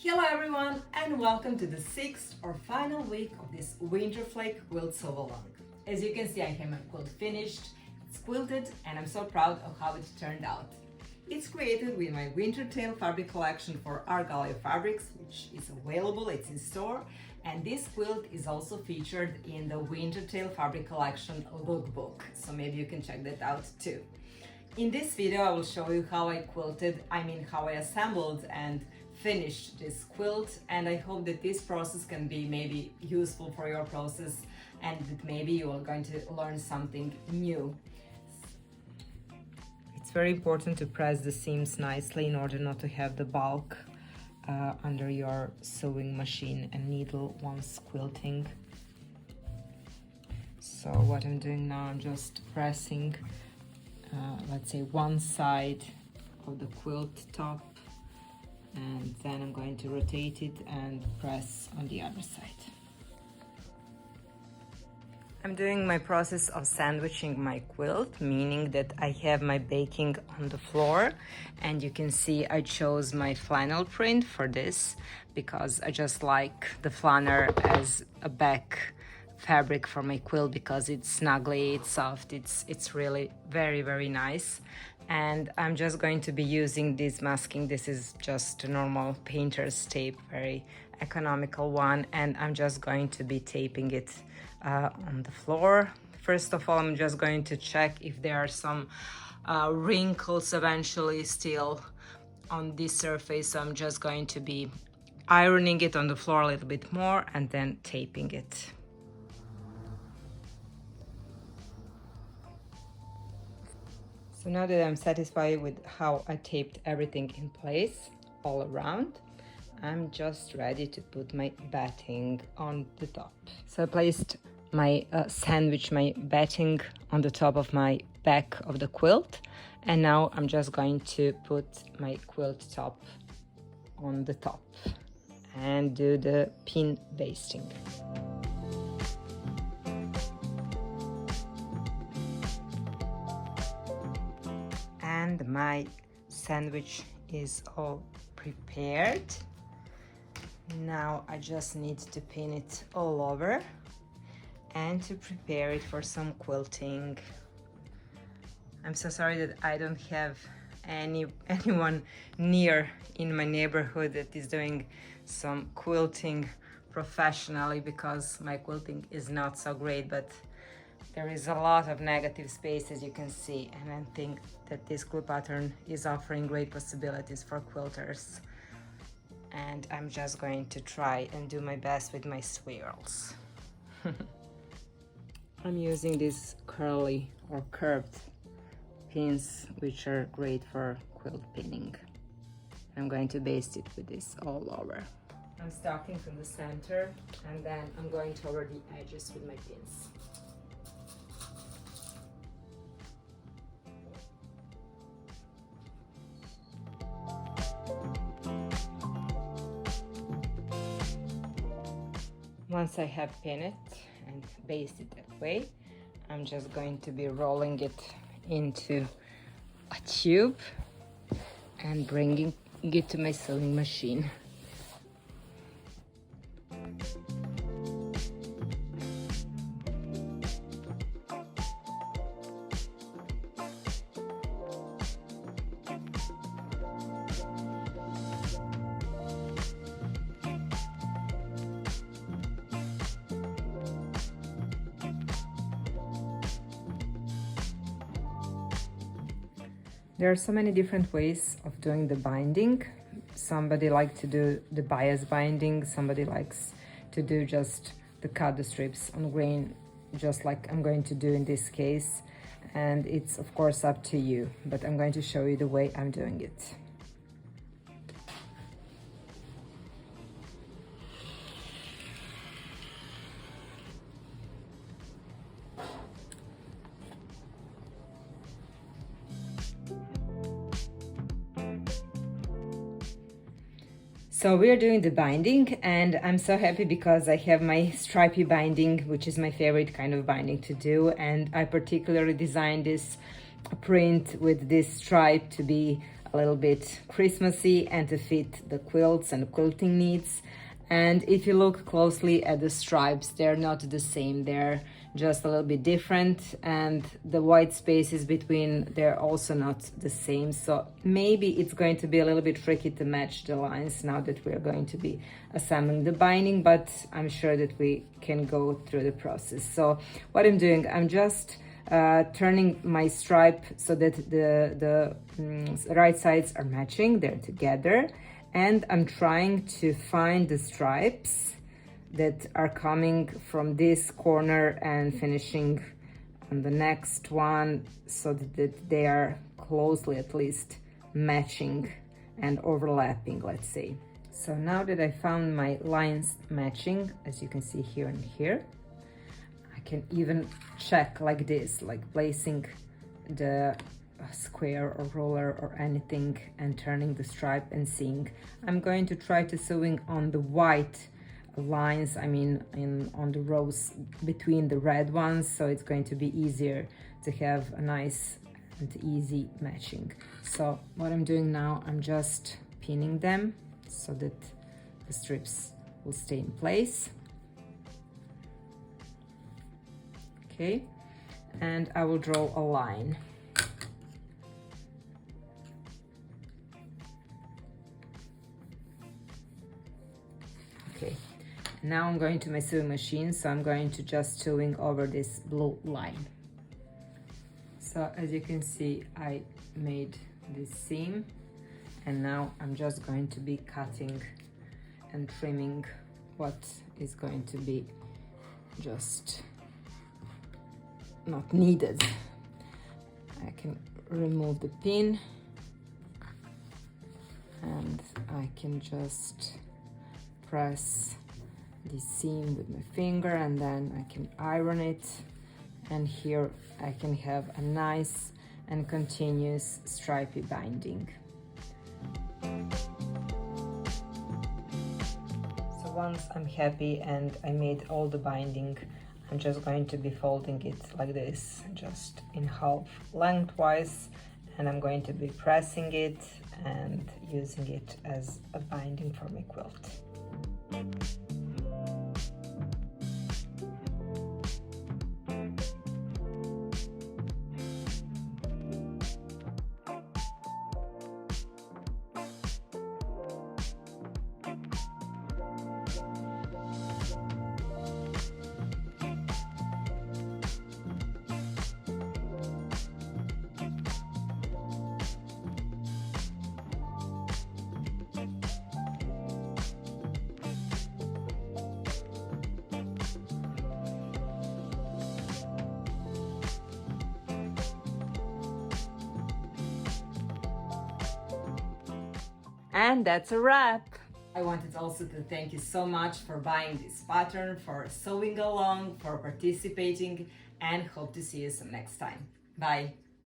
Hello everyone and welcome to the sixth or final week of this Winterflake quilt-along. As you can see, I have my quilt finished, it's quilted, and I'm so proud of how it turned out. It's created with my Wintertail fabric collection for Argyle Fabrics, which is available, it's in store, and this quilt is also featured in the Wintertail fabric collection lookbook, so maybe you can check that out too. In this video I will show you how I how I assembled and finished this quilt, and I hope that this process can be maybe useful for your process and that maybe you are going to learn something new. It's very important to press the seams nicely in order not to have the bulk under your sewing machine and needle once quilting. So what I'm doing now, I'm just pressing let's say one side of the quilt top, and then I'm going to rotate it and press on the other side. I'm doing my process of sandwiching my quilt, meaning that I have my baking on the floor, and you can see I chose my flannel print for this because I just like the flannel as a back fabric for my quilt because it's snuggly, it's soft, it's really very nice. And I'm just going to be using this masking. This is just a normal painter's tape, very economical one, and I'm just going to be taping it on the floor. First of all, I'm just going to check if there are some wrinkles eventually still on this surface. So I'm just going to be ironing it on the floor a little bit more and then taping it. So now that I'm satisfied with how I taped everything in place all around, I'm just ready to put my batting on the top. So I placed my my batting on the top of my back of the quilt, and now I'm just going to put my quilt top on the top and do the pin basting. And my sandwich is all prepared. Now I just need to pin it all over and to prepare it for some quilting. I'm so sorry that I don't have anyone near in my neighborhood that is doing some quilting professionally, because my quilting is not so great, but there is a lot of negative space, as you can see, and I think that this quilt pattern is offering great possibilities for quilters. And I'm just going to try and do my best with my swirls. I'm using these curly or curved pins, which are great for quilt pinning. I'm going to baste it with this all over. I'm starting from the center, and then I'm going to over the edges with my pins. Once I have pinned it and basted it that way, I'm just going to be rolling it into a tube and bringing it to my sewing machine. There are so many different ways of doing the binding. Somebody likes to do the bias binding, somebody likes to do just cut the strips on grain, just like I'm going to do in this case. And it's of course up to you, but I'm going to show you the way I'm doing it. So we are doing the binding, and I'm so happy because I have my stripy binding, which is my favorite kind of binding to do, and I particularly designed this print with this stripe to be a little bit Christmassy and to fit the quilts and quilting needs. And if you look closely at the stripes, they're not the same, they're just a little bit different, and the white spaces between, they're also not the same. So maybe it's going to be a little bit tricky to match the lines now that we're going to be assembling the binding, but I'm sure that we can go through the process. So what I'm doing, I'm just turning my stripe so that the right sides are matching, they're together, and I'm trying to find the stripes that are coming from this corner and finishing on the next one, so that they are closely at least matching and overlapping, let's say. So now that I found my lines matching, as you can see here and here, I can even check like this, like placing the square or roller or anything and turning the stripe and seeing. I'm going to try to sewing on the white lines, I mean on the rows between the red ones, so it's going to be easier to have a nice and easy matching. So what I'm doing now, I'm just pinning them so that the strips will stay in place. Okay, and I will draw a line. Okay, now I'm going to my sewing machine, so I'm going to just sewing over this blue line. So as you can see, I made this seam, and now I'm just going to be cutting and trimming what is going to be just not needed. I can remove the pin and I can just press the seam with my finger, and then I can iron it, and here I can have a nice and continuous stripy binding. So once I'm happy and I made all the binding, I'm just going to be folding it like this, just in half lengthwise, and I'm going to be pressing it and using it as a binding for my quilt. And that's a wrap. I wanted also to thank you so much for buying this pattern, for sewing along, for participating, and hope to see you some next time. Bye.